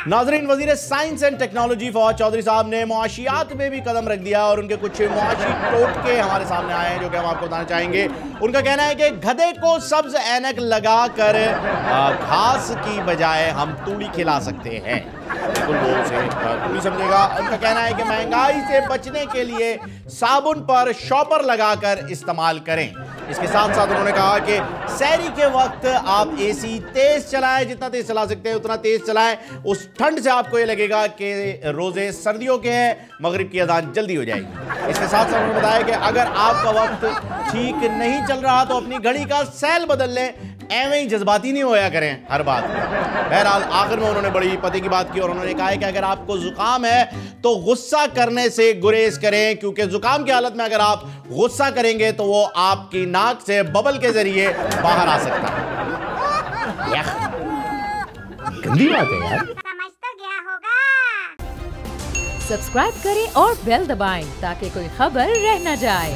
नाजरीन, वजीर science and technology Fawad Chaudhry साहब ने मुआशियात में भी कदम रख दिया और उनके कुछ मुआशी टोटके हमारे सामने आए हैं जो कि हम आपको बताना चाहेंगे। उनका कहना है कि गधे को सब्ज ऐनक लगाकर घास की बजाय हम तूड़ी खिला सकते हैं। बिल्कुल वो उसे तूड़ी समझेगा। उनका कहना है कि महंगाई से बचने के लिए साबुन पर शॉपर लगाकर इस्तेमाल करें। इसके साथ साथ उन्होंने कहा कि सहरी के वक्त आप एसी तेज चलाएं, जितना तेज चला सकते हैं उतना तेज चलाएं। उस ठंड से आपको ये लगेगा कि रोजे सर्दियों के हैं, मगरिब की अजान जल्दी हो जाएगी। इसके साथ साथ उन्होंने बताया कि अगर आपका वक्त ठीक नहीं चल रहा तो अपनी घड़ी का सेल बदल लें, एवं ही जज्बाती नहीं होया करें हर बात में। बहरहाल आखिर में उन्होंने बड़ी पते की बात की और उन्होंने कहा है कि अगर आपको जुकाम है तो गुस्सा करने से गुरेज करें, क्योंकि जुकाम की हालत में अगर आप गुस्सा करेंगे तो वो आपकी नाक से बबल के जरिए बाहर आ सकता है। गंदी बात है यार। समझ तो गया होगा। सब्सक्राइब करें और बेल दबाएं ताकि कोई खबर रह न जाए।